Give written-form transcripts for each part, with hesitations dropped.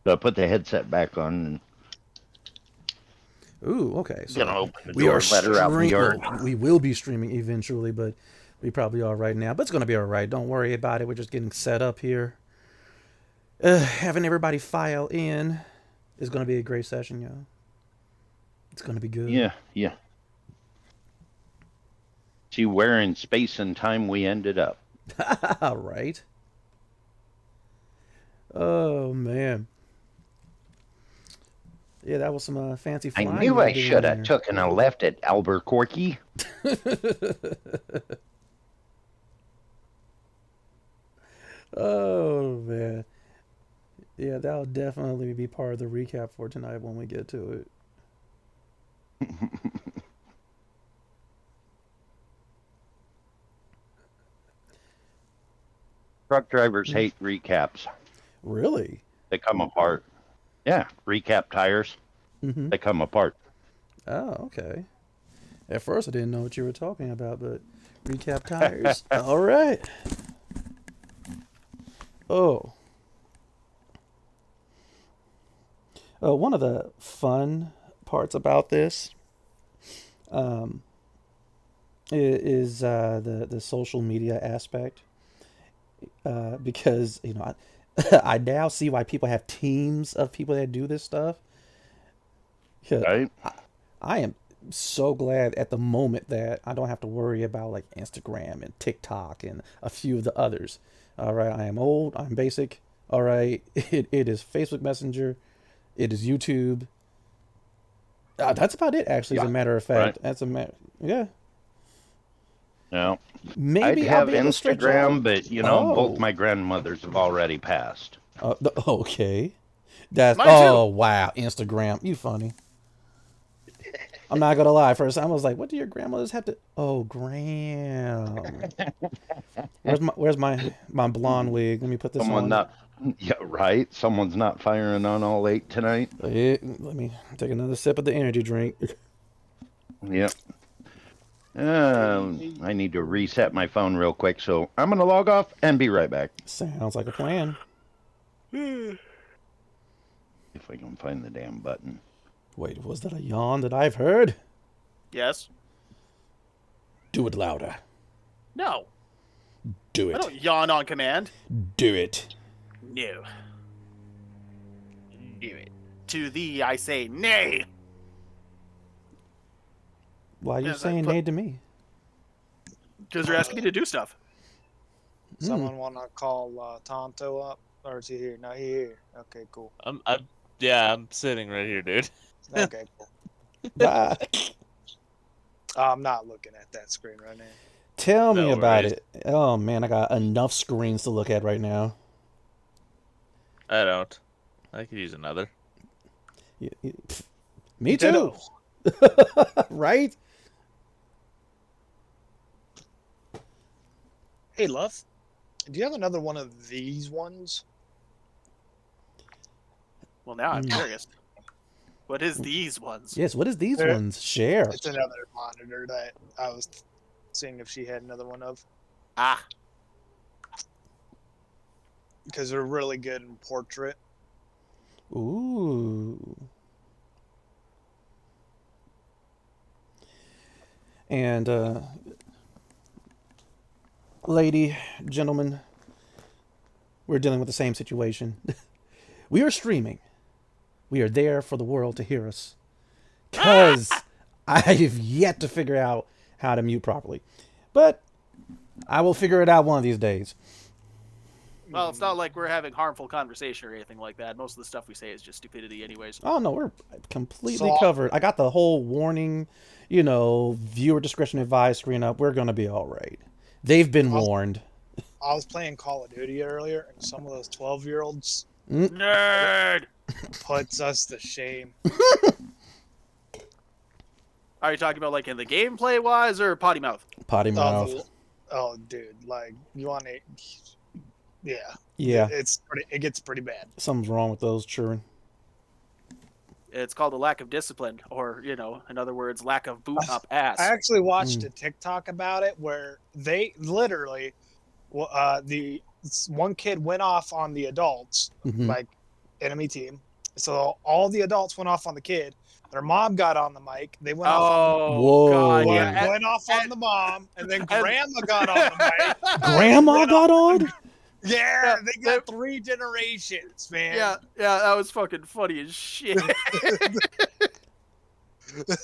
So I put the headset back on and Ooh, okay. gonna So open the we are door, let her out in the yard. Well, we will be streaming eventually, but we probably are right now. But it's gonna be all right. Don't worry about it. We're just getting set up here. Having everybody file in is gonna be a great session, y'all. It's gonna be good. Yeah, yeah. See where in space and time we ended up. Right. Oh man. Yeah, that was some fancy I flying you knew were I doing should have there. taken a left at Albuquerque. Oh man. Yeah, that'll definitely be part of the recap for tonight when we get to it. Truck drivers hate recaps. Really? They come apart. Yeah, recap tires. Mm-hmm. They come apart. Oh, okay. At first I didn't know what you were talking about, but recap tires. All right. Oh. One of the fun parts about this um, is the social media aspect, because I now see why people have teams of people that do this stuff. 'Cause Right? I am so glad at the moment that I don't have to worry about like Instagram and TikTok and a few of the others. All right, I am old, I'm basic. All right, it is Facebook Messenger, it is YouTube. That's about it, actually. As Yeah. a matter of Right. fact, that's a matter. Yeah, No. I'd maybe I'll have be able to stretch out. Instagram, but both Oh, my grandmothers have already passed. okay. That's Mine too. oh wow, Instagram. You funny. I'm not gonna lie. First, I was like, "What do your grandmothers have to?" Oh, Gram. Where's my blonde wig? Let me put this Someone on. not. Yeah, right. Someone's not firing on all eight tonight. Let me take another sip of the energy drink. Yep. I need to reset my phone real quick, so I'm gonna log off and be right back. Sounds like a plan. If I can find the damn button. Wait, was that a yawn that I've heard? Yes. Do it louder. No. Do I it. don't yawn on command. Do it. No. Do it. To thee I say nay. Why are you Yes, saying nay to me? Because you're asking me to do stuff. Someone want to call Tonto up? Or is he here? No, he here. Okay, cool. I'm sitting right here, dude. Okay, cool. Ah, I'm not looking at that screen right now. tell me No about worries. it. Oh man, I got enough screens to look at right now. I don't. I could use another. Me too. Ditto. Right? Hey, love. Do you have another one of these ones? Well, now I'm curious. What is these ones? Yes. What is these There- ones? Share. It's another monitor that I was seeing if she had another one of. Ah. Because they're really good in portrait. Ooh. And lady, gentlemen, we're dealing with the same situation. We are streaming. We are there for the world to hear us. Because I've yet to figure out how to mute properly. But I will figure it out one of these days. Well, it's not like we're having harmful conversation or anything like that. Most of the stuff we say is just stupidity anyways. Oh, no, we're completely So- covered. I got the whole warning, viewer discretion advised screen up. We're going to be all right. They've been warned. I was playing Call of Duty earlier, and some of those 12-year-olds Nerd! puts us to shame. Are you talking about like in the gameplay wise or potty mouth? Potty mouth. Oh, dude, like you want to? Yeah, Yeah, it gets pretty bad. something's wrong with those children. It's called a lack of discipline, or in other words, lack of boot up ass. I actually watched a TikTok about it where they literally, the one kid went off on the adults, Mhm. like enemy team. So all the adults went off on the kid. Their mom got on the mic. They went off on Whoa. God, the, yeah. went off on the mom, and then grandma got on the mic. Grandma got on? Yeah, they got 3 generations, man. Yeah, that was fucking funny as shit.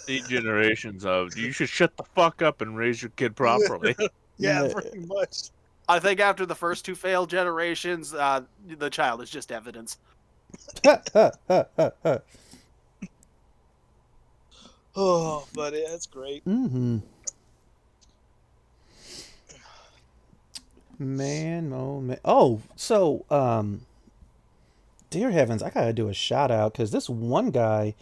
8 generations of you should shut the fuck up and raise your kid properly. Yeah, Yeah. pretty much. I think after the first 2 failed generations, the child is just evidence. Oh, but yeah, it's great. Mm-hmm. Man, oh man. Oh, so dear heavens, I gotta do a shout out because this one guy,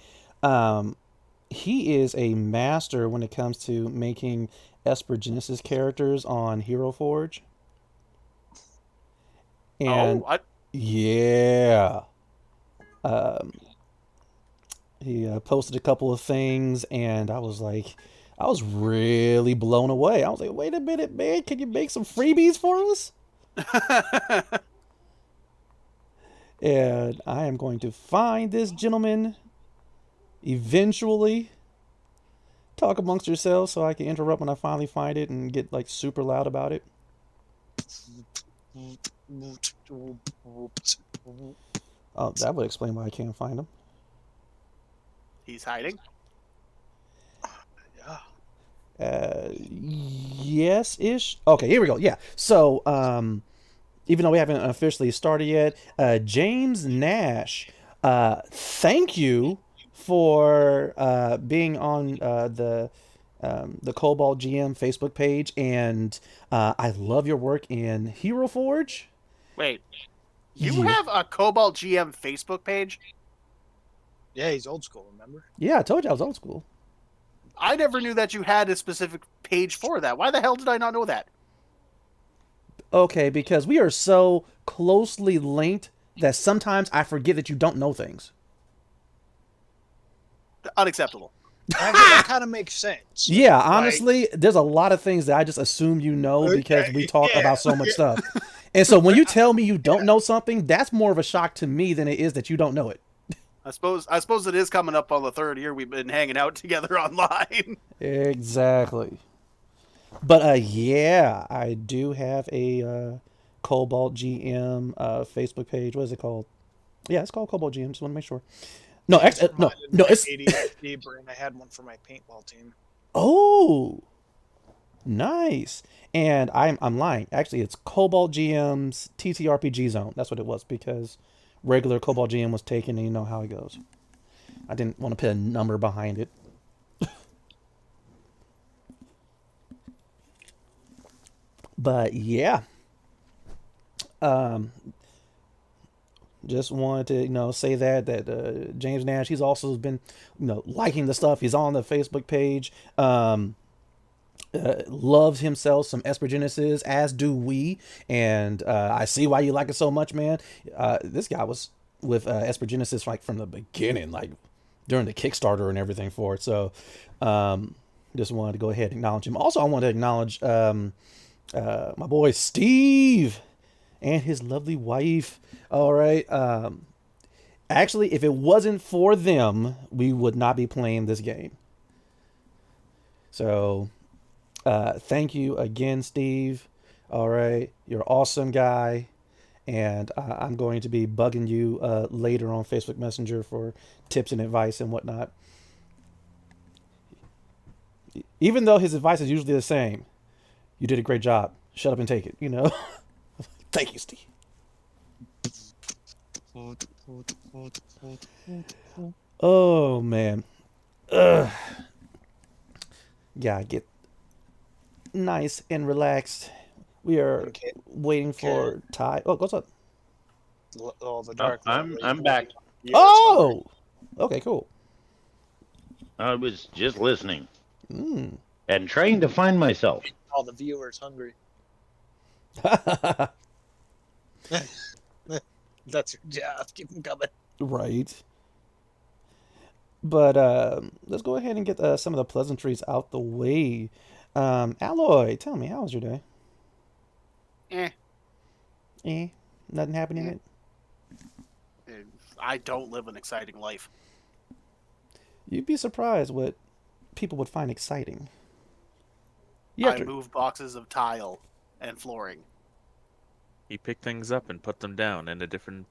he is a master when it comes to making Esper Genesis characters on Hero Forge. And yeah. He posted a couple of things, and I was really blown away. I was like, wait a minute, man, can you make some freebies for us? And I am going to find this gentleman eventually. Talk amongst yourselves so I can interrupt when I finally find it and get like super loud about it. Oh, that would explain why I can't find him. He's hiding. Yeah. Yes-ish. Okay, here we go. Yeah. So, even though we haven't officially started yet, James Nash, thank you for being on the Cobalt GM Facebook page, and I love your work in Hero Forge. Wait, you Yeah. have a Cobalt GM Facebook page? Yeah, he's old school, remember? Yeah, I told you I was old school. I never knew that you had a specific page for that. Why the hell did I not know that? Okay, because we are so closely linked that sometimes I forget that you don't know things. Unacceptable. That kind of makes sense. Yeah, honestly, there's a lot of things that I just assume you know because we talk Yeah. about so much stuff. And so when you tell me you don't know something, that's more of a shock to me than it is that you don't know it. I suppose it is coming up on the 3rd year we've been hanging out together online. Exactly. But yeah, I do have a Cobalt GM Facebook page. What is it called? Yeah, it's called Cobalt GM. Just want to make sure. No, no, it's ADHD brain. I had one for my paintball team. oh, nice. And I'm lying. Actually, it's Cobalt GM's ttrpg zone. That's what it was because regular Cobalt GM was taken, and you know how it goes. I didn't want to put a number behind it. But yeah, just wanted to say that James Nash, he's also been liking the stuff. He's on the Facebook page. Loves himself some Esper Genesis, as do we, and I see why you like it so much, man. This guy was with Esper Genesis like from the beginning, like during the Kickstarter and everything for it. So just wanted to go ahead and acknowledge him. Also, I want to acknowledge my boy Steve and his lovely wife. All right. Actually, if it wasn't for them, we would not be playing this game. So thank you again, Steve. All right. You're an awesome guy. And I'm going to be bugging you later on Facebook Messenger for tips and advice and whatnot. Even though his advice is usually the same. You did a great job. Shut up and take it, Thank you, Steve. Oh, man. Ugh. Yeah, get nice and relaxed. We are waiting for Ty. Oh, what's up? Oh, the dark. I'm back. Oh! Okay, cool. I was just listening Mm. and trying to find myself. All the viewers hungry. That's your job. Keep them coming. Right. But let's go ahead and get some of the pleasantries out the way. Alloy, tell me, how was your day? Eh. Nothing happening in it? I don't live an exciting life. You'd be surprised what people would find exciting. You have I to- move boxes of tile and flooring. You pick things up and put them down in a different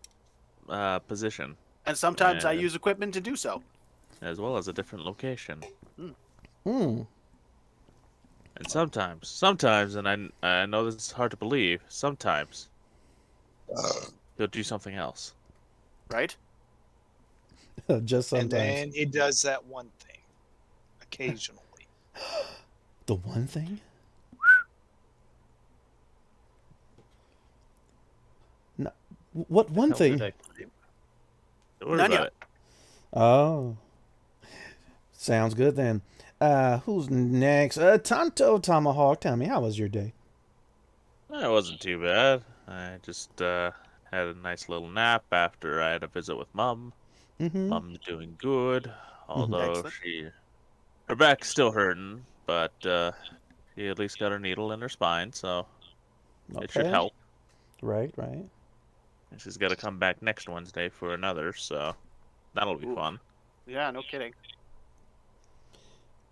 position, And sometimes I Yeah. use equipment to do so. as well as a different location. Hmm. And sometimes, and I know this is hard to believe, sometimes he'll do something else. Right? Just And sometimes. then he does that one thing occasionally. The one thing? No. What one Hell did thing? I play? Don't worry None about yet. it. Oh. Sounds good then. Who's next? Tonto Tomahawk, tell me, how was your day? It wasn't too bad. I just had a nice little nap after I had a visit with Mum. Mm-hmm. Mom's doing good, although Excellent. her back's still hurting, but she at least got her needle in her spine, so it should Okay. help. Right. And she's got to come back next Wednesday for another, so that'll be Ooh. fun. Yeah, no kidding.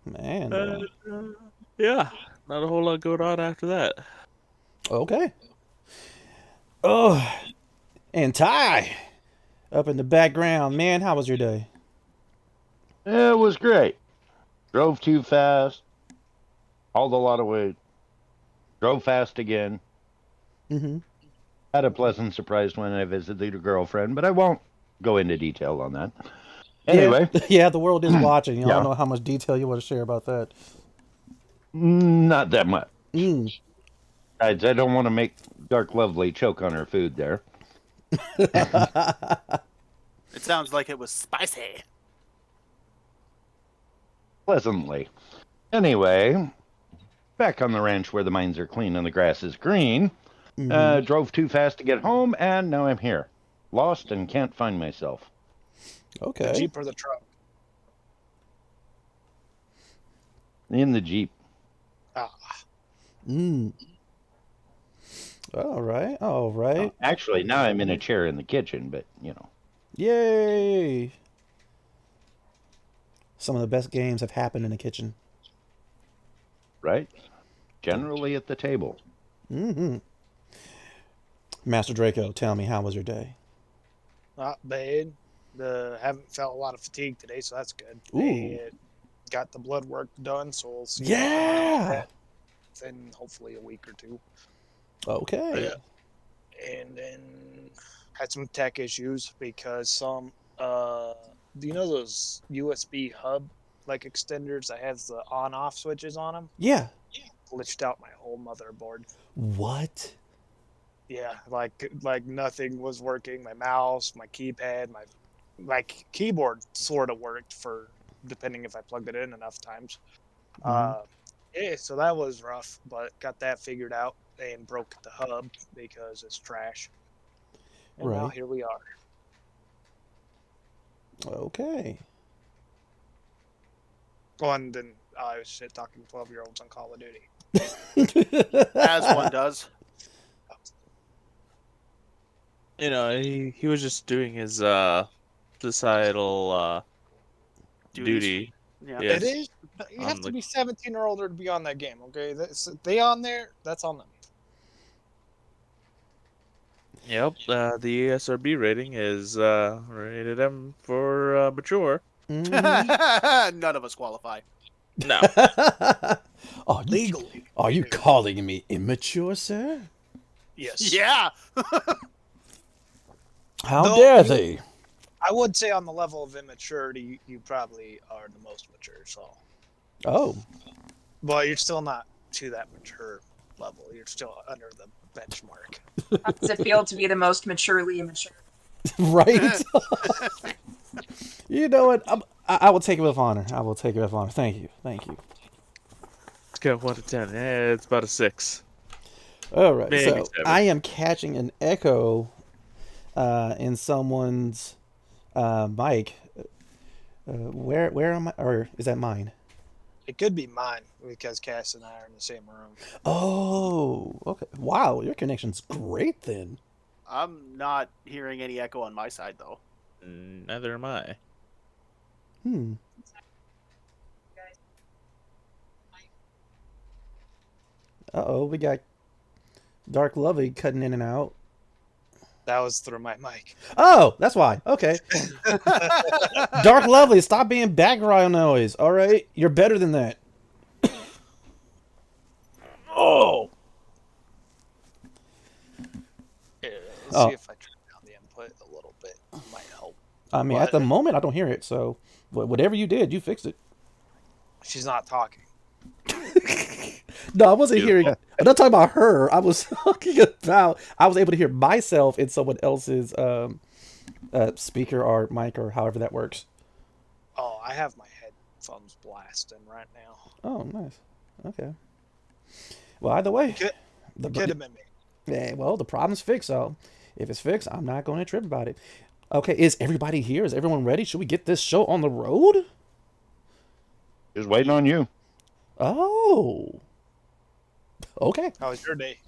Man. Yeah, not a whole lot going on after that. Okay. Oh, and Ty, up in the background, man, how was your day? It was great. Drove too fast. Hauled a lot of weight. Drove fast again. Mm-hmm. Had a pleasant surprise when I visited a girlfriend, but I won't go into detail on that. Anyway, Yeah, the world is watching. I Yeah. don't know how much detail you want to share about that. not that much. Mm. I don't want to make Dark Lovely choke on her food there. It sounds like it was spicy. Pleasantly. Anyway, back on the ranch where the mines are clean and the grass is green. Mhm. Drove too fast to get home, and now I'm here. Lost and can't find myself. The Okay. Jeep or the truck? In the Jeep. Ah, Mm. All right. Actually, now I'm in a chair in the kitchen, but, Yay! Some of the best games have happened in the kitchen. right? Generally at the table. Mm-hmm. Master Draco, tell me, how was your day? not bad. Haven't felt a lot of fatigue today, so that's good. Ooh. And got the blood work done, so we'll see. Yeah! In hopefully a week or two. Okay. And then had some tech issues because some do you know those USB hub like extenders that has the on off switches on them? Yeah. Glitched out my whole motherboard. What? Yeah, like nothing was working. My mouse, my keypad, my keyboard sort of worked for depending if I plugged it in enough times. Mhm. Yeah, so that was rough, but got that figured out and broke the hub because it's trash. And now Right. here we are. Okay. Oh, and then I was shit talking 12-year-olds on Call of Duty. As one does. You know, he was just doing his societal duty. Yeah. Yes. It is. You have On to the- be 17 or older to be on that game. Okay, they on there. That's on them. Yep, the ESRB rating is rated M for mature. Mhm. None of us qualify. No. Legally. Are you calling me immature, sir? Yes. Yeah. How No, dare you- they? I would say on the level of immaturity, you probably are the most mature. So, Oh. but you're still not to that mature level. You're still under the benchmark. How does it feel to be the most maturely immature? Right? You know what? I will take it with honor. I will take it with honor. Thank you. Scale 1 to 10. Yeah, it's about a 6. All right. Maybe So 7. I am catching an echo in someone's mic. Where am I? Or is that mine? It could be mine because Cass and I are in the same room. Oh, okay. Wow, your connection's great then. I'm not hearing any echo on my side though. Neither am I. Uh-oh, we got Dark Lovely cutting in and out. That was through my mic. Oh, that's why. Okay. Dark Lovely, stop being background noise. All right, you're better than that. Oh. Let's Oh. see if I turn down the input a little bit. Might help. I mean, at the moment, I don't hear it. So, whatever you did, you fixed it. She's not talking. No, I wasn't hearing. I'm not talking about her. I was talking about. I was able to hear myself in someone else's speaker or mic or however that works. Oh, I have my headphones blasting right now. Oh, nice. Okay. Well, either way, Could have been me. yeah, well, the problem's fixed. So, if it's fixed, I'm not going to trip about it. Okay, is everybody here? Is everyone ready? Should we get this show on the road? Just waiting on you. Oh. Okay. How was your day?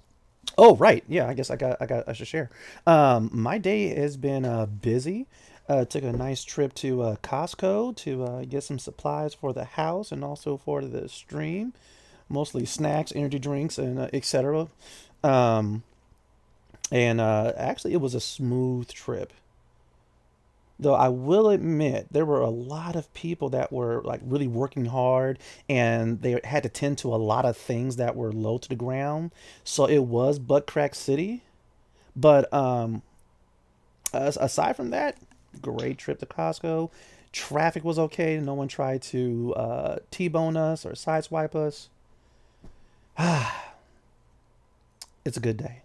Oh, right. Yeah, I guess I should share. My day has been busy. Took a nice trip to Costco to get some supplies for the house and also for the stream, mostly snacks, energy drinks, and etc. Actually, it was a smooth trip. Though I will admit there were a lot of people that were like really working hard and they had to tend to a lot of things that were low to the ground. So it was butt crack city. But aside from that, great trip to Costco. Traffic was okay. No one tried to T-bone us or sideswipe us. It's a good day.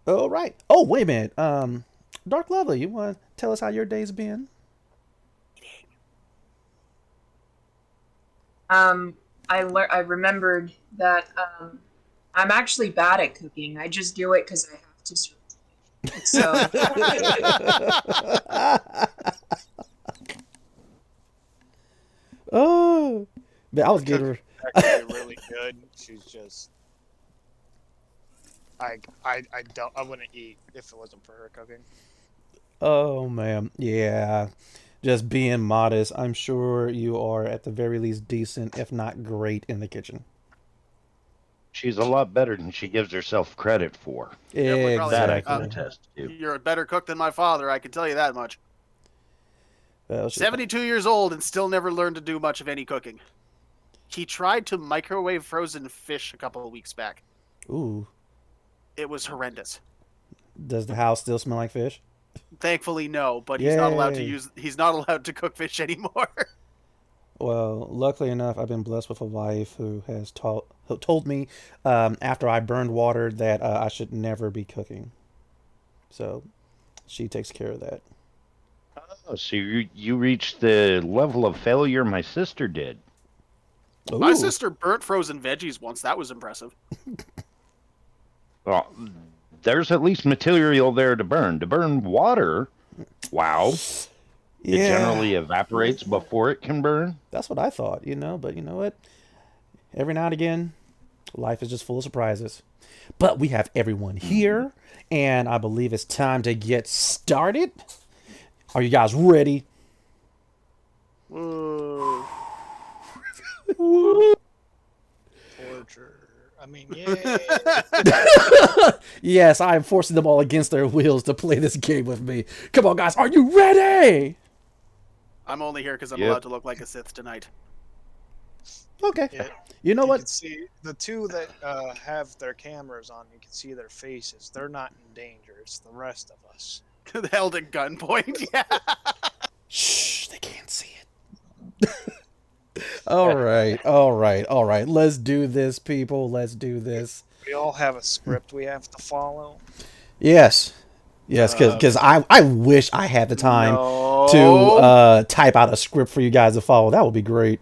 All right. Oh, wait a minute. Dark Lovely, you want to tell us how your day's been? I remembered that I'm actually bad at cooking. I just do it because I have to survive. So Oh, man, I was getting her. Actually, really good. She's just. I wouldn't eat if it wasn't for her cooking. Oh, man. Yeah. Just being modest. I'm sure you are at the very least decent, if not great, in the kitchen. She's a lot better than she gives herself credit for. we probably That I Exactly. can attest to. You're a better cook than my father, I can tell you that much. Well, 72 years old and still never learned to do much of any cooking. He tried to microwave frozen fish a couple of weeks back. Ooh. It was horrendous. Does the house still smell like fish? Thankfully, no, but he's not allowed to Yay. he's not allowed to cook fish anymore. Well, luckily enough, I've been blessed with a wife who has told me after I burned water that I should never be cooking. So she takes care of that. Oh, so you reached the level of failure my sister did. My Ooh. sister burnt frozen veggies once. That was impressive. Well, there's at least material there to burn. To burn water, wow. It generally evaporates before it can burn. That's what I thought, but you know what? Every now and again, life is just full of surprises. But we have everyone here, and I believe it's time to get started. Are you guys ready? Whoa. Torture. I mean, yeah. Yes, I am forcing them all against their wills to play this game with me. Come on, guys. Are you ready? I'm only here because I'm Yep. allowed to look like a Sith tonight. Okay. Yeah. You know You what? can see the two that have their cameras on. You can see their faces. They're not in danger. It's the rest of us. Held at gunpoint. Yeah. Shh, they can't see it. All right. Let's do this, people. Let's do this. We all have a script we have to follow. Yes, because I wish I had the time No. to type out a script for you guys to follow. That would be great.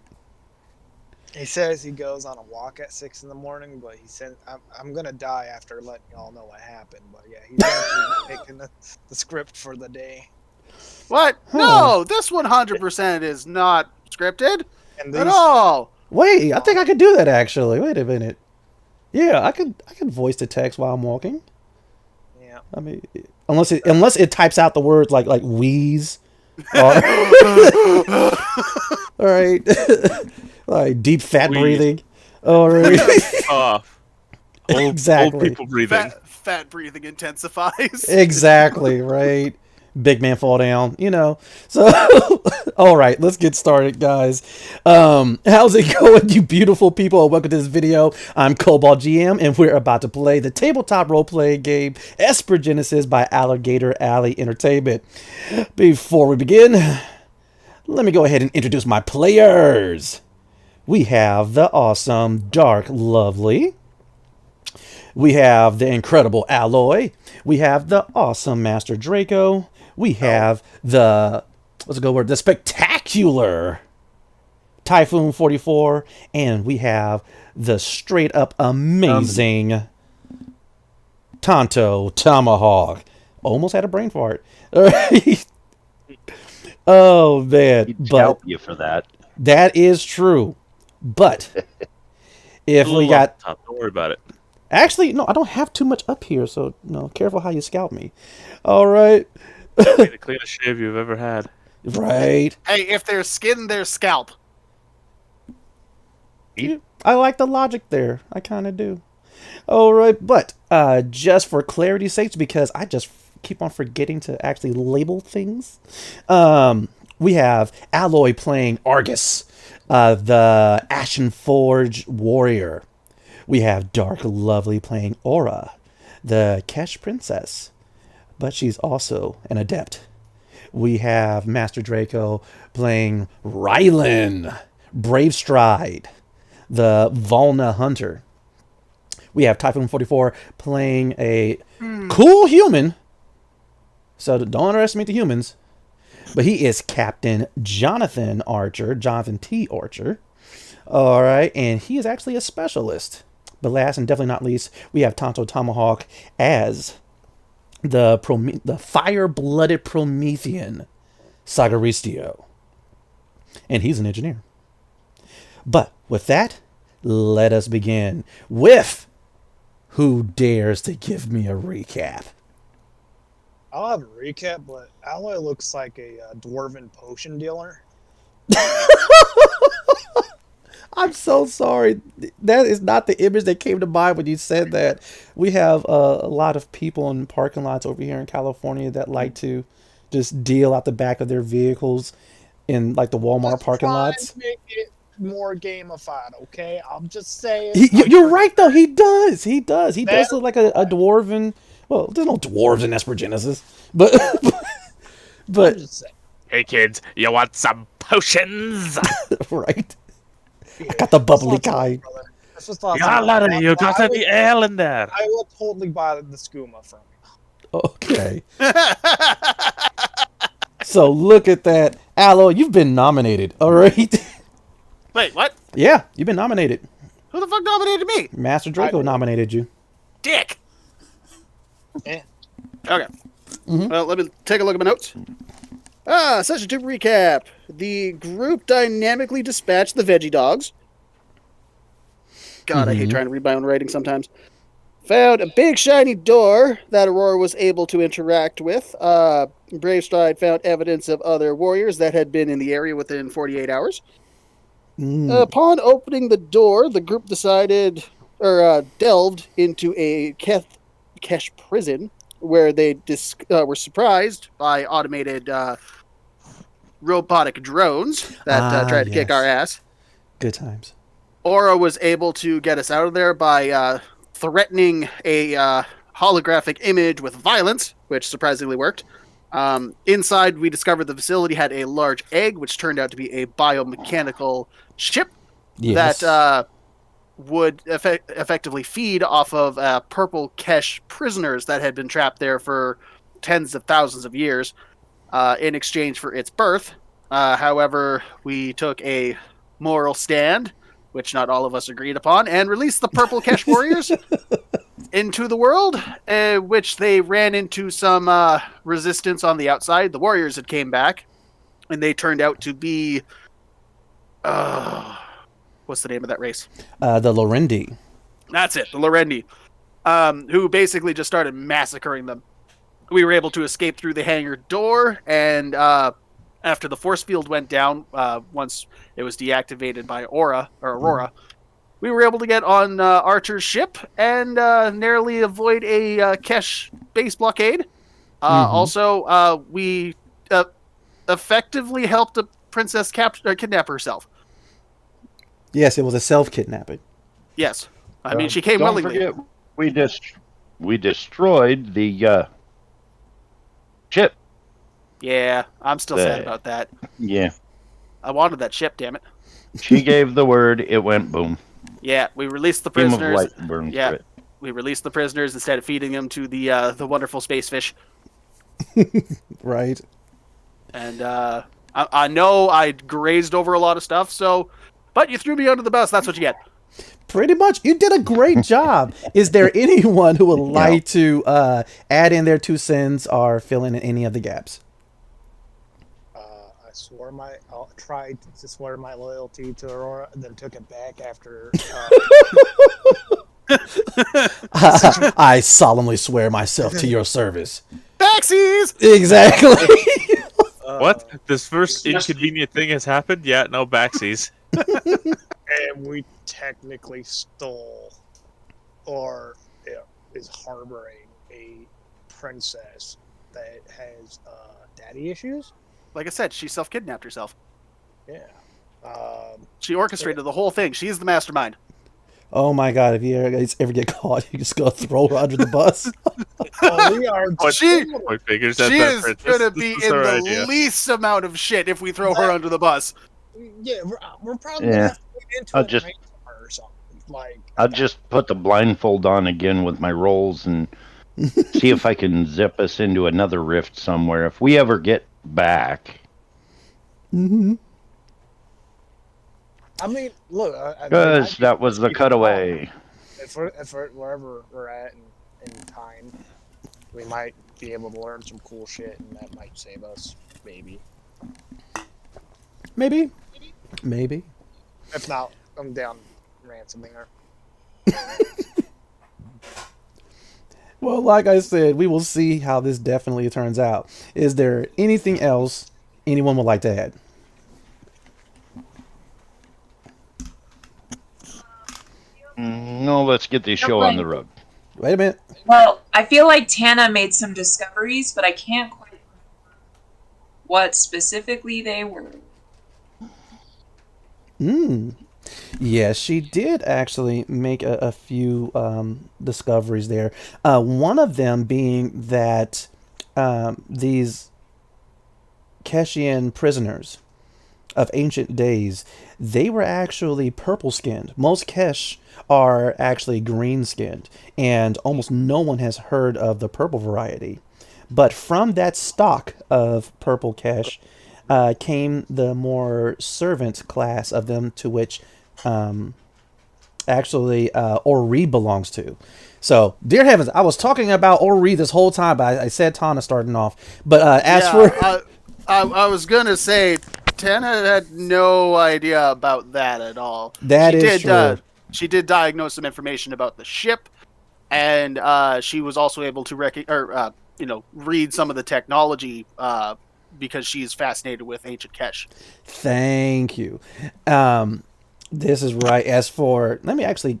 He says he goes on a walk at 6 in the morning, but he said, I'm going to die after letting y'all know what happened. But yeah, he's actually making the script for the day. What? Huh. No, this 100% is not scripted And at these, all. Wait, I think I could do that actually. Wait a minute. Yeah, I could voice to text while I'm walking. yeah, I mean, unless it types out the words like wheeze. Or, all right, like deep fat Wheeze. breathing. All right, Off. Exactly. Old people breathing. Fat breathing intensifies. exactly right. Big man fall down, So, all right, let's get started, guys. How's it going, you beautiful people? Welcome to this video. I'm Cobalt GM, and we're about to play the tabletop role-playing game Esper Genesis by Alligator Alley Entertainment. Before we begin, let me go ahead and introduce my players. We have the awesome Dark Lovely. We have the incredible Alloy. We have the awesome Master Draco. We have the spectacular Typhoon 44, and we have the straight up amazing Tonto Tomahawk. Almost had a brain fart. All right. Oh man, He'd but help you for that. that is true. But if we got Top, don't worry about it. actually no, I don't have too much up here, so no, careful how you scalp me. All right. The cleanest shave you've ever had. Right. Hey, if there's skin, there's scalp. I like the logic there. I kind of do. All right, but just for clarity's sake, because I just keep on forgetting to actually label things, we have Alloy playing Argus, the Ashen Forge warrior. We have Dark Lovely playing Aura, the Kesh princess, but she's also an adept. We have Master Draco playing Rylan, Brave Stride, the Volna hunter. We have Typhoon 44 playing a cool human. So don't underestimate the humans. But he is Captain Jonathan Archer, Jonathan T. Archer. All right, and he is actually a specialist. But last and definitely not least, we have Tonto Tomahawk as the fire-blooded Promethean Sagaristio. And he's an engineer. But with that, let us begin with who dares to give me a recap. I'll have a recap, but Alloy looks like a dwarven potion dealer. I'm so sorry. That is not the image that came to mind when you said that. We have a lot of people in parking lots over here in California that like to just deal out the back of their vehicles in like the Walmart parking lots. To make it more gamified, okay? I'm just saying. You're right, though. He does. He does look like a dwarven. Well, there's no dwarves in Esper Genesis, but I'm just saying. Hey kids, you want some potions? right. I got the bubbly kind. That's just lots You got any ale in there? I will totally buy the skooma from you. Okay. So look at that. Allo, you've been nominated, all right? Wait, what? Yeah, you've been nominated. Who the fuck nominated me? Master Draco nominated you. Dick. Eh. Okay. Well, let me take a look at my notes. Session 2 recap. The group dynamically dispatched the veggie dogs. God, I hate trying to read my own writing sometimes. Found a big shiny door that Aurora was able to interact with. Brave Stride found evidence of other warriors that had been in the area within 48 hours. Upon opening the door, the group decided, or delved into a Kesh prison, where they were surprised by automated robotic drones that tried to kick our ass. Good times. Aura was able to get us out of there by threatening a holographic image with violence, which surprisingly worked. Inside, we discovered the facility had a large egg, which turned out to be a biomechanical ship that would effectively feed off of purple Kesh prisoners that had been trapped there for tens of thousands of years in exchange for its birth. However, we took a moral stand, which not all of us agreed upon, and released the purple Kesh warriors into the world, which they ran into some resistance on the outside. The warriors had came back, and they turned out to be... what's the name of that race? The Lorendi. That's it, the Lorendi, who basically just started massacring them. we were able to escape through the hangar door, and after the force field went down, once it was deactivated by Aurora, we were able to get on Archer's ship and narrowly avoid a Kesh base blockade. Also, we effectively helped a princess kidnap herself. Yes, it was a self-kidnapping. Yes. I mean, she came Don't willingly. forget, we destroyed the ship. Yeah, I'm still sad about that. Yeah. I wanted that ship, damn it. She gave the word, it went boom. Yeah, we released the Beam of prisoners. light burned Yeah, through it. we released the prisoners instead of feeding them to the wonderful space fish. Right. And I know I grazed over a lot of stuff, but you threw me under the bus. That's what you get. Pretty much. You did a great job. Is there anyone who would like to add in their 2 cents or fill in any of the gaps? I tried to swear my loyalty to Aurora, and then took it back after. I solemnly swear myself to your service. Taxis! Exactly. What? This first inconvenient thing has happened? Yeah, no backsies. And we technically stole, or is harboring a princess that has daddy issues. Like I said, she self-kidnapped herself. Yeah. She orchestrated the whole thing. She's the mastermind. Oh my god, if you ever get caught, you just go throw her under the bus. We are. She Figures is going to be in the least amount of shit if we throw her under the bus. Yeah, we're probably going to have to get into it just- or something. Like, I'll just put the blindfold on again with my rolls and see if I can zip us into another rift somewhere. If we ever get back. Mm-hmm. I mean, look. Because that was the cutaway. If we're wherever we're at in time, we might be able to learn some cool shit, and that might save us, maybe. Maybe. If not, I'm down ransoming her. Well, like I said, we will see how this definitely turns out. Is there anything else anyone would like to add? No, let's get this show on the road. Wait a minute. Well, I feel like Tana made some discoveries, but I can't quite remember what specifically they were. Yes, she did actually make a few discoveries there. One of them being that these Keshian prisoners of ancient days, they were actually purple-skinned. Most Kesh are actually green-skinned, and almost no one has heard of the purple variety. But from that stock of purple Kesh came the more servant class of them, to which actually Ori belongs to. So, dear heavens, I was talking about Ori this whole time, but I said Tana starting off. But I was going to say, Tana had no idea about that at all. That is true. She did diagnose some information about the ship, and she was also able to read some of the technology because she's fascinated with ancient Kesh. Thank you. This is right. As for, let me actually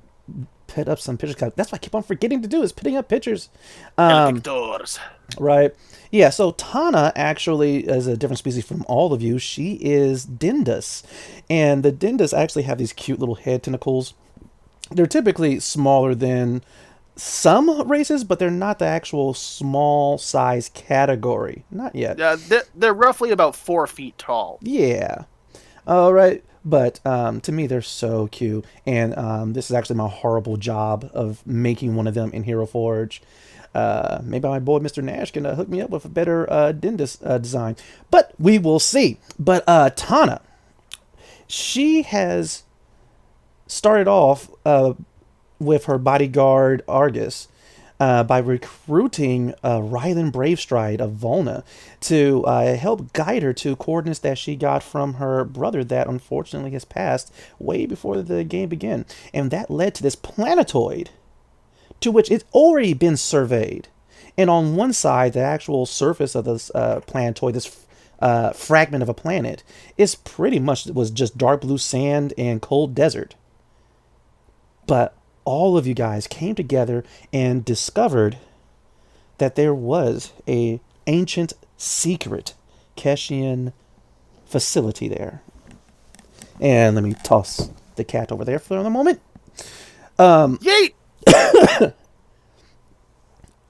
put up some pictures. That's what I keep on forgetting to do, is putting up pictures. Right. Yeah, so Tana actually is a different species from all of you. She is Dindus. And the Dindus actually have these cute little head tentacles. They're typically smaller than some races, but they're not the actual small size category. Not yet. They're roughly about 4 feet tall. Yeah. All right. But to me, they're so cute. And this is actually my horrible job of making one of them in Hero Forge. Maybe my boy Mr. Nash can hook me up with a better Dindus design. But we will see. But Tana, she has started off with her bodyguard Argus by recruiting Rylan Bravestride of Volna to help guide her to coordinates that she got from her brother that unfortunately has passed way before the game began. And that led to this planetoid, to which it's already been surveyed. And on one side, the actual surface of this planetoid, this fragment of a planet, is pretty much was just dark blue sand and cold desert. But all of you guys came together and discovered that there was a ancient secret Keshian facility there. And let me toss the cat over there for a moment. Yeet!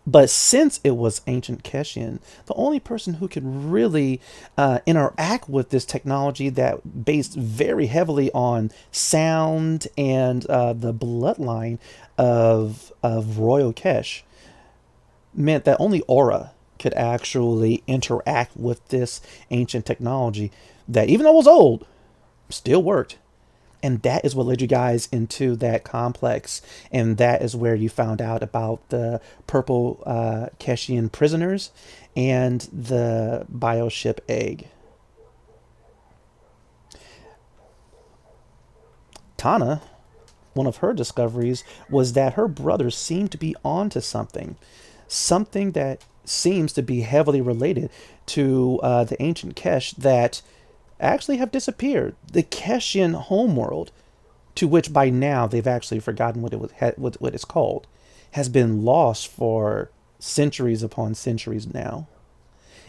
But since it was ancient Keshian, the only person who could really interact with this technology that based very heavily on sound and the bloodline of Royal Kesh meant that only Aura could actually interact with this ancient technology that, even though it was old, still worked. And that is what led you guys into that complex. And that is where you found out about the purple Keshian prisoners and the bioship egg. Tana, one of her discoveries was that her brothers seemed to be onto something. Something that seems to be heavily related to the ancient Kesh that actually have disappeared. The Keshian homeworld, to which by now they've actually forgotten what it's called, has been lost for centuries upon centuries now.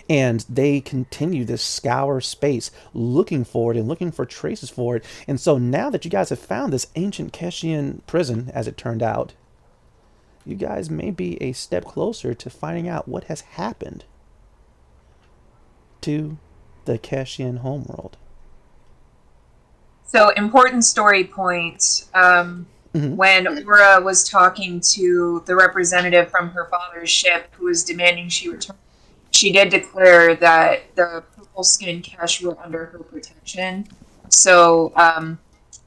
And they continue this scour space looking for it and looking for traces for it. And so now that you guys have found this ancient Keshian prison, as it turned out, you guys may be a step closer to finding out what has happened to the Keshian homeworld. So, important story point. When Aura was talking to the representative from her father's ship who was demanding she return, she did declare that the purple skinned Kesh were under her protection. So,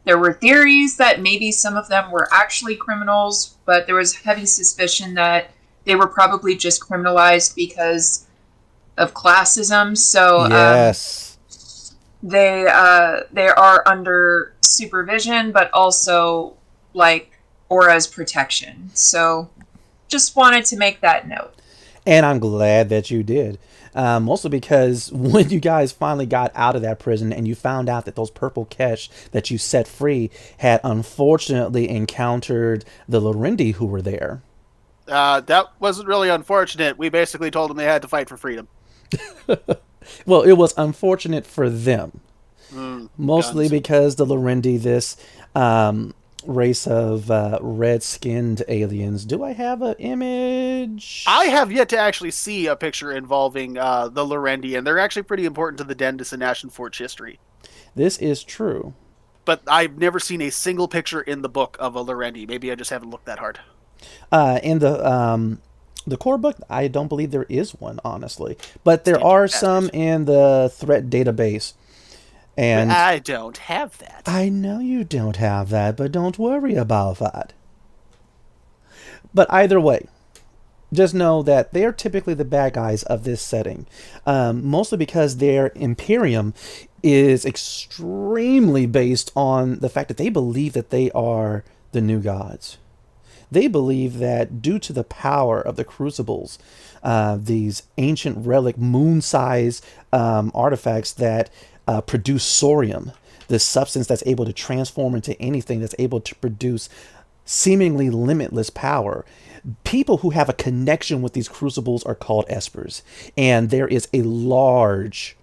there were theories that maybe some of them were actually criminals, but there was heavy suspicion that they were probably just criminalized because of classism. So yes, they are under supervision, but also like Aura's protection. So just wanted to make that note. And I'm glad that you did. Mostly because when you guys finally got out of that prison and you found out that those purple Kesh that you set free had unfortunately encountered the Lorendi who were there. That wasn't really unfortunate. We basically told them they had to fight for freedom. Well, it was unfortunate for them. Mostly guns. because the Lorendi, this race of red-skinned aliens. Do I have an image? I have yet to actually see a picture involving the Lorendi, and they're actually pretty important to the Dendis and Ashen Forge history. This is true. But I've never seen a single picture in the book of a Lorendi. Maybe I just haven't looked that hard. In the core book, I don't believe there is one, honestly. But there are some in the threat database. And I don't have that. I know you don't have that, but don't worry about that. But either way, just know that they are typically the bad guys of this setting. Mostly because their Imperium is extremely based on the fact that they believe that they are the new gods. They believe that due to the power of the crucibles, these ancient relic moon-sized artifacts that produce sorium, this substance that's able to transform into anything, that's able to produce seemingly limitless power. People who have a connection with these crucibles are called Espers. And there is a large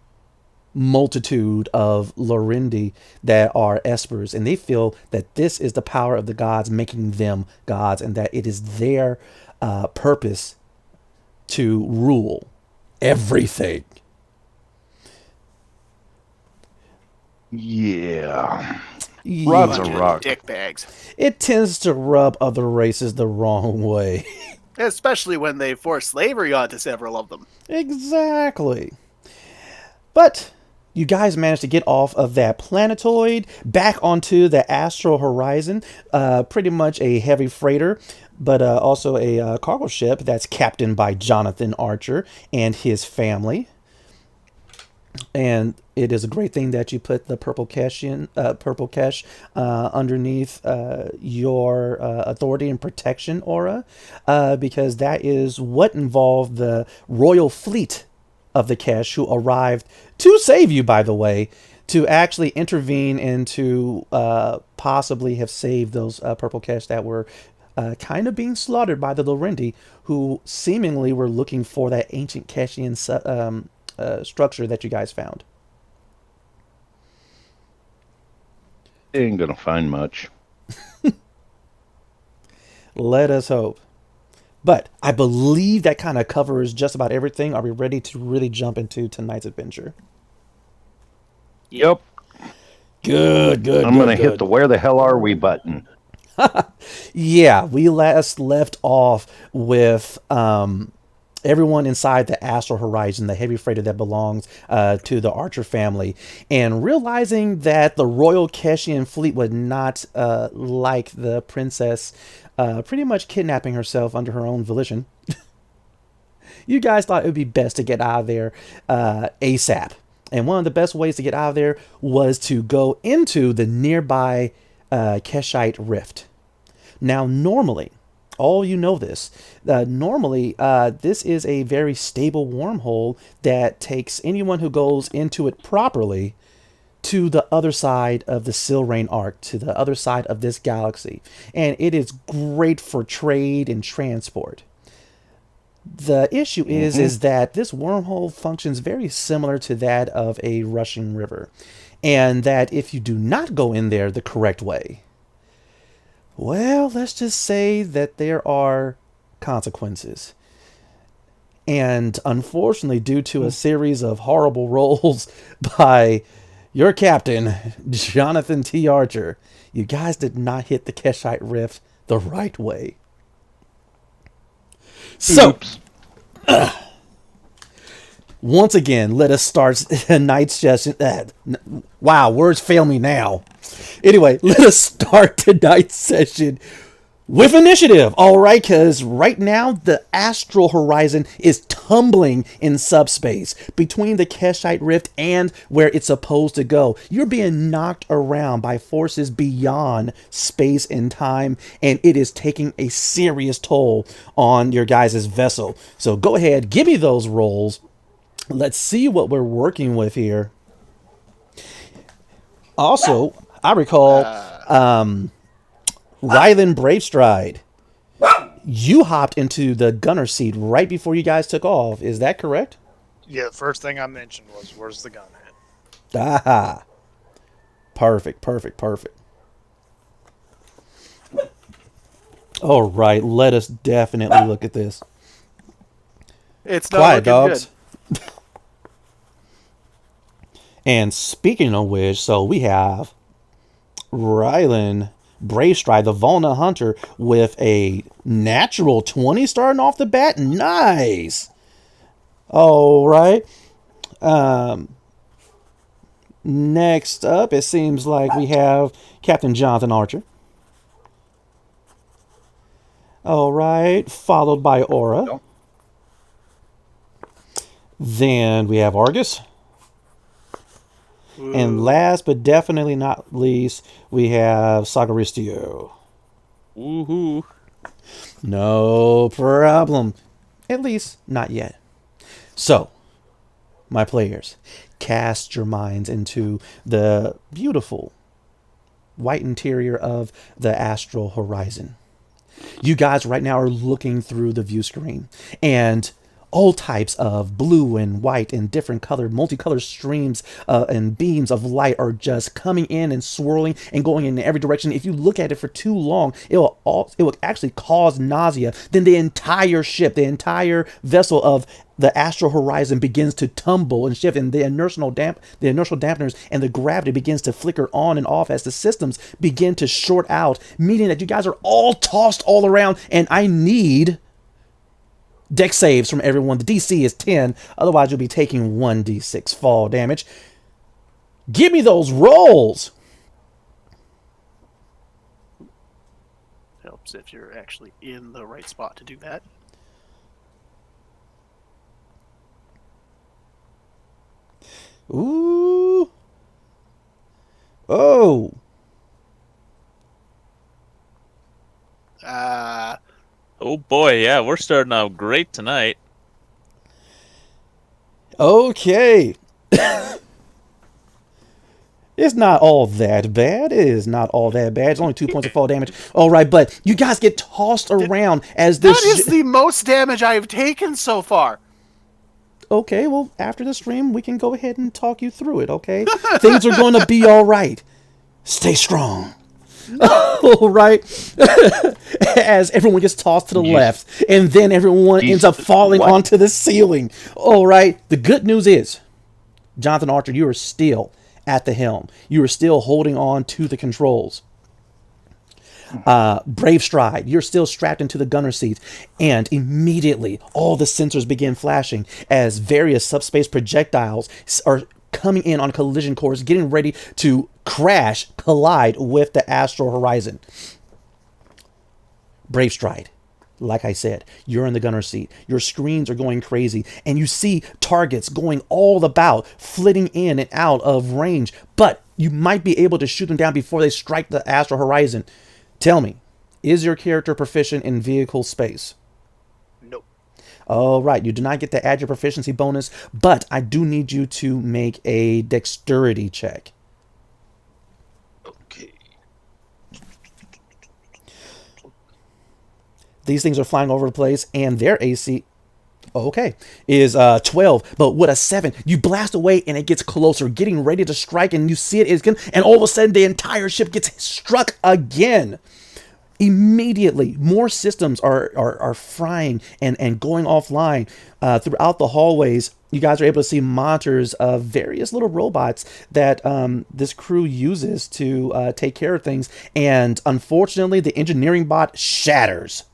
multitude of Lorendi that are Espers, and they feel that this is the power of the gods making them gods, and that it is their purpose to rule everything. Yeah. Rubs a Bunch of rock. dick bags. It tends to rub other races the wrong way. Especially when they force slavery onto several of them. Exactly. But you guys managed to get off of that planetoid back onto the astral horizon. Pretty much a heavy freighter, but also a cargo ship that's captained by Jonathan Archer and his family. And it is a great thing that you put the purple cache underneath your authority and protection aura, because that is what involved the royal fleet of the cache who arrived to save you, by the way, to actually intervene and to possibly have saved those purple cache that were kind of being slaughtered by the Lorendi, who seemingly were looking for that ancient Cachean structure that you guys found. They ain't gonna find much. Let us hope. But I believe that kind of covers just about everything. Are we ready to really jump into tonight's adventure? Yep. Good. I'm gonna hit the "Where the hell are we" button. Yeah, we last left off with everyone inside the Astral Horizon, the heavy freighter that belongs to the Archer family, and realizing that the Royal Cachean fleet would not like the princess pretty much kidnapping herself under her own volition. You guys thought it would be best to get out of there ASAP. And one of the best ways to get out of there was to go into the nearby Keshite Rift. Now, normally, all you know this, this is a very stable wormhole that takes anyone who goes into it properly to the other side of the Silrain arc, to the other side of this galaxy. And it is great for trade and transport. The issue is that this wormhole functions very similar to that of a rushing river. And that if you do not go in there the correct way, well, let's just say that there are consequences. And unfortunately, due to a series of horrible rolls by your captain, Jonathan T. Archer, you guys did not hit the Keshite Rift the right way. So, once again, let us start tonight's session. Wow, words fail me now. Anyway, let us start tonight's session with initiative. All right, because right now the Astral Horizon is tumbling in subspace between the Keshite Rift and where it's supposed to go. You're being knocked around by forces beyond space and time, and it is taking a serious toll on your guys' vessel. So go ahead, give me those rolls. Let's see what we're working with here. Also, I recall Rylan Bravestride, you hopped into the gunner seat right before you guys took off. Is that correct? Yeah, the first thing I mentioned was, where's the gun at? Aha. Perfect. All right, let us definitely look at this. It's not Quiet, looking dogs. good. And speaking of which, so we have Rylan Bravestride, the Volna Hunter, with a natural 20 starting off the bat. Nice. All right. Next up, it seems like we have Captain Jonathan Archer. All right. Followed by Aura. Then we have Argus. Ooh. And last but definitely not least, we have Sagaristio. Woohoo. No problem. At least, not yet. So, my players, cast your minds into the beautiful white interior of the Astral Horizon. You guys right now are looking through the view screen, and all types of blue and white and different colored, multicolored streams and beams of light are just coming in and swirling and going in every direction. If you look at it for too long, it will actually cause nausea. Then the entire ship, the entire vessel of the Astral Horizon begins to tumble and shift, and the inertial dampeners and the gravity begins to flicker on and off as the systems begin to short out, meaning that you guys are all tossed all around, and I need deck saves from everyone. The DC is 10, otherwise you'll be taking 1d6 fall damage. Give me those rolls! Helps if you're actually in the right spot to do that. Ooh. Oh. Oh boy, yeah, we're starting out great tonight. Okay. It's not all that bad. It is not all that bad. It's only 2 points of fall damage. All right, but you guys get tossed around as this. That is the most damage I have taken so far. Okay, well, after the stream, we can go ahead and talk you through it, okay? Things are going to be all right. Stay strong. All right. As everyone gets tossed to the left, and then everyone ends up falling onto the ceiling. All right. The good news is, Jonathan Archer, you are still at the helm. You are still holding on to the controls. Brave Stride, you're still strapped into the gunner seat, and immediately all the sensors begin flashing as various subspace projectiles are coming in on collision course, getting ready to collide with the astral horizon. Brave Stride, like I said, you're in the gunner seat. Your screens are going crazy, and you see targets going all about, flitting in and out of range, but you might be able to shoot them down before they strike the astral horizon. Tell me, is your character proficient in vehicle space? Nope. All right, you do not get to add your proficiency bonus, but I do need you to make a dexterity check. Okay. These things are flying over the place, and their AC, is 12. But with a 7, you blast away, and it gets closer, getting ready to strike, and you see it, and all of a sudden, the entire ship gets struck again. Immediately, more systems are frying and going offline throughout the hallways. You guys are able to see monitors of various little robots that this crew uses to take care of things. And unfortunately, the engineering bot shatters.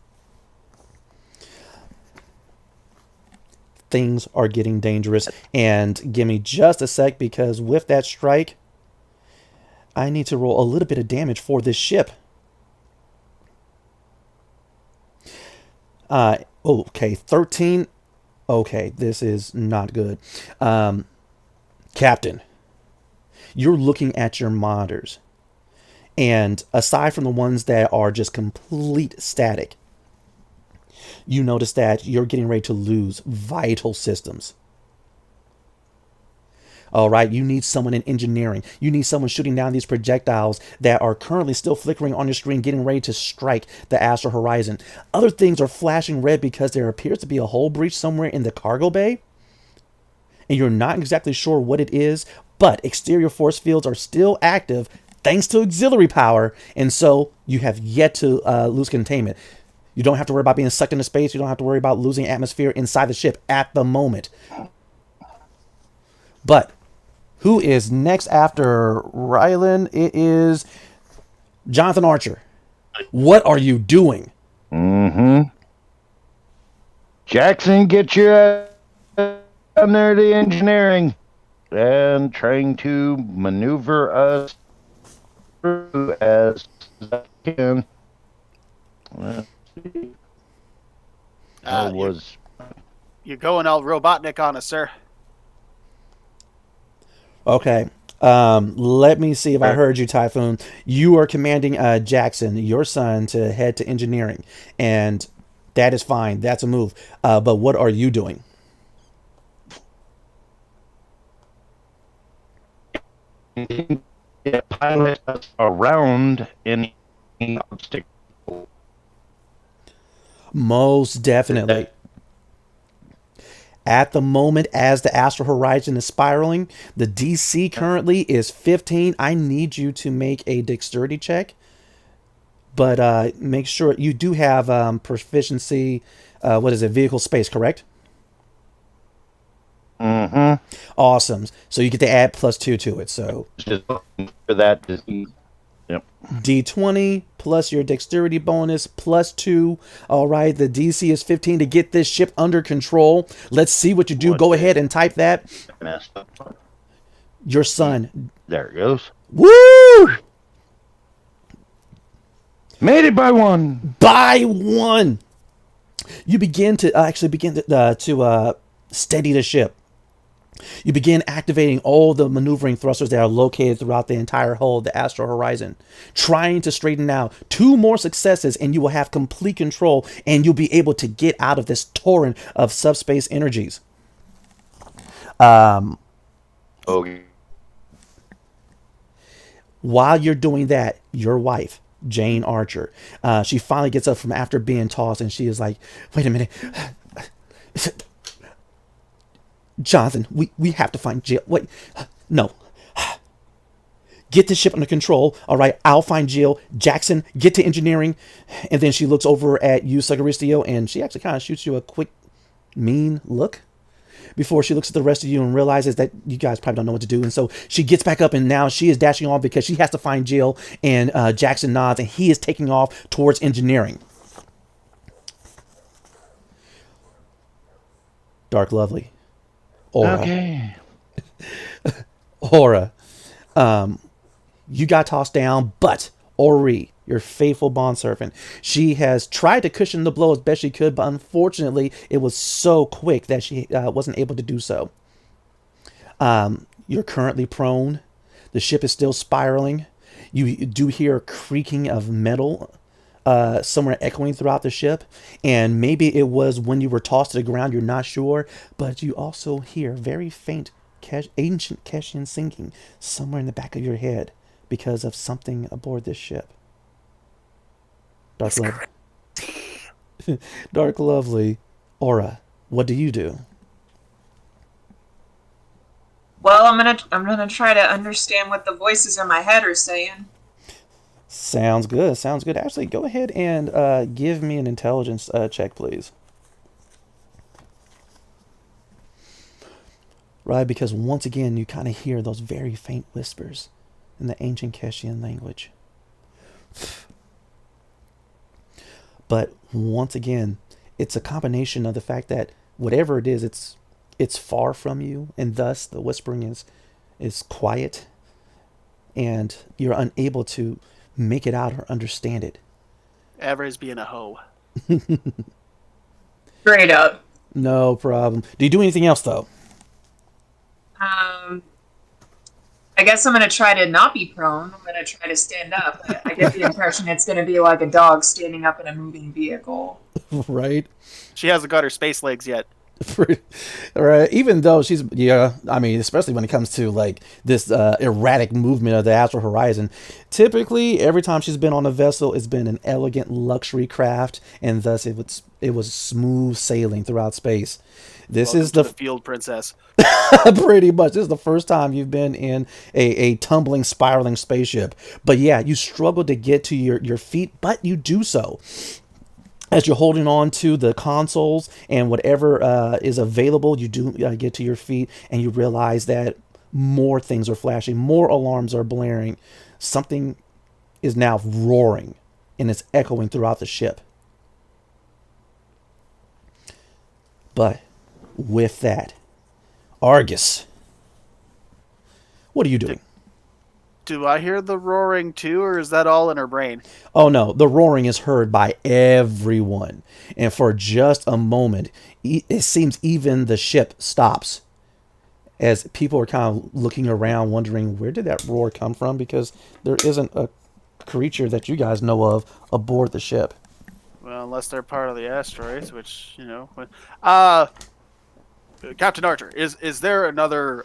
Things are getting dangerous. And give me just a sec, because with that strike, I need to roll a little bit of damage for this ship. Okay, 13. Okay, this is not good. Captain, you're looking at your monitors, and aside from the ones that are just complete static, you notice that you're getting ready to lose vital systems. All right, you need someone in engineering. You need someone shooting down these projectiles that are currently still flickering on your screen, getting ready to strike the astral horizon. Other things are flashing red because there appears to be a hull breach somewhere in the cargo bay, and you're not exactly sure what it is, but exterior force fields are still active thanks to auxiliary power, and so you have yet to lose containment. You don't have to worry about being sucked into space. You don't have to worry about losing atmosphere inside the ship at the moment. But who is next after Rylan? It is Jonathan Archer. What are you doing? Jackson, get your down there to engineering and trying to maneuver us through as I can. You're going all Robotnik on us, sir. Okay. Let me see if I heard you, Typhoon. You are commanding Jackson, your son, to head to engineering, and that is fine. That's a move. But what are you doing? Pilot us around any obstacle. Most definitely. At the moment, as the astral horizon is spiraling, the DC currently is 15. I need you to make a dexterity check, but make sure you do have proficiency. What is it? Vehicle space, correct? Awesome. So you get to add +2 to it. So just looking for that disease. Yep. D20 plus your dexterity bonus +2. All right, the DC is 15 to get this ship under control. Let's see what you do. Go ahead and type that. Your son. There it goes. Woo! Made it by 1. By 1. You begin to steady the ship. You begin activating all the maneuvering thrusters that are located throughout the entire hull of the astral horizon, trying to straighten out. 2 more successes and you will have complete control, and you'll be able to get out of this torrent of subspace energies. Okay. While you're doing that, your wife, Jane Archer, she finally gets up from after being tossed, and she is like, wait a minute. Jonathan, we have to find Jill. Wait, no. Get the ship under control. All right, I'll find Jill. Jackson, get to engineering. And then she looks over at you, Sagaristio, and she actually kind of shoots you a quick, mean look before she looks at the rest of you and realizes that you guys probably don't know what to do. And so she gets back up, and now she is dashing off because she has to find Jill. And Jackson nods, and he is taking off towards engineering. Dark Lovely. Aura. Okay. Aura. You got tossed down, but Ori, your faithful bondservant, she has tried to cushion the blow as best she could, but unfortunately, it was so quick that she wasn't able to do so. You're currently prone. The ship is still spiraling. You do hear a creaking of metal somewhere echoing throughout the ship, and maybe it was when you were tossed to the ground, you're not sure, but you also hear very faint ancient Keshian singing somewhere in the back of your head because of something aboard this ship. Dark Lovely. Dark Lovely. Aura, what do you do? Well, I'm gonna try to understand what the voices in my head are saying. Sounds good. Sounds good. Actually, go ahead and give me an intelligence check, please. Right, because once again, you kind of hear those very faint whispers in the ancient Keshian language. But once again, it's a combination of the fact that whatever it is, it's far from you, and thus the whispering is quiet, and you're unable to make it out or understand it. Ever's being a hoe. Straight up. No problem. Do you do anything else, though? I guess I'm gonna try to not be prone. I'm gonna try to stand up. I get the impression it's gonna be like a dog standing up in a moving vehicle. Right? She hasn't got her space legs yet. Right. Even though she's, yeah, I mean, especially when it comes to like this erratic movement of the astral horizon, typically every time she's been on a vessel, it's been an elegant luxury craft, and thus it was smooth sailing throughout space. This is the field princess. Pretty much. This is the first time you've been in a tumbling, spiraling spaceship. But yeah, you struggle to get to your feet, but you do so. As you're holding on to the consoles and whatever is available, you do get to your feet, and you realize that more things are flashing, more alarms are blaring. Something is now roaring, and it's echoing throughout the ship. But with that, Argus, what are you doing? Do I hear the roaring too, or is that all in her brain? Oh no, the roaring is heard by everyone. And for just a moment, it seems even the ship stops as people are kind of looking around, wondering where did that roar come from, because there isn't a creature that you guys know of aboard the ship. Well, unless they're part of the asteroids, which, you know. Captain Archer, is there another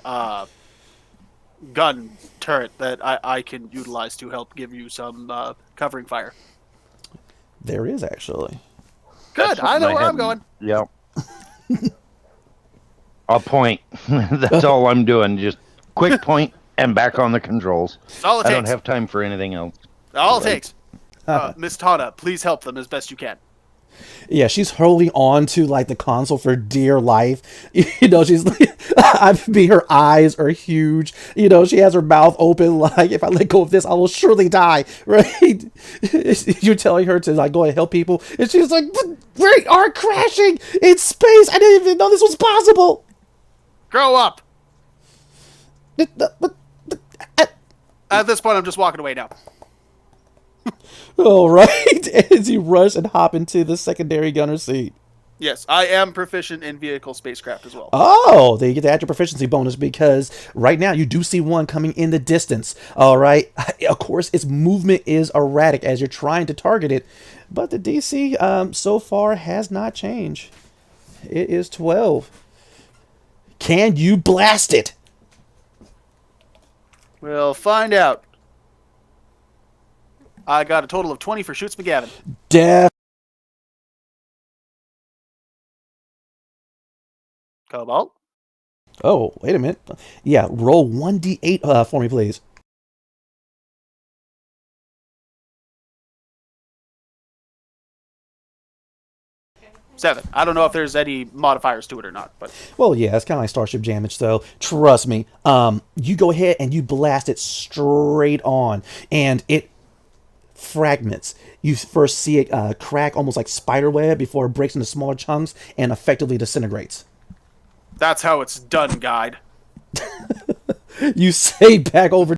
gun turret that I can utilize to help give you some covering fire? There is, actually. Good, I know where I'm going. Yep. I'll point. That's all I'm doing. Just quick point and back on the controls. That's all it takes. I don't have time for anything else. All it takes. Miss Tana, please help them as best you can. Yeah, she's holding on to like the console for dear life. You know, she's like, I mean, her eyes are huge. You know, she has her mouth open like, if I let go of this, I will surely die. Right? You're telling her to like go and help people, and she's like, "We are crashing in space. I didn't even know this was possible." Grow up. At this point, I'm just walking away now. All right, as you rush and hop into the secondary gunner seat. Yes, I am proficient in vehicle spacecraft as well. Oh, then you get to add your proficiency bonus because right now you do see one coming in the distance. All right. Of course, its movement is erratic as you're trying to target it, but the DC so far has not changed. It is 12. Can you blast it? We'll find out. I got a total of 20 for Shoots McGavin. Def. Cobalt. Oh, wait a minute. Yeah, roll 1d8 for me, please. 7. I don't know if there's any modifiers to it or not, but Well, yeah, it's kind of like Starship Damage, so trust me. You go ahead and you blast it straight on, and it fragments. You first see it crack almost like spider web before it breaks into smaller chunks and effectively disintegrates. that's how it's done, guide. You say back over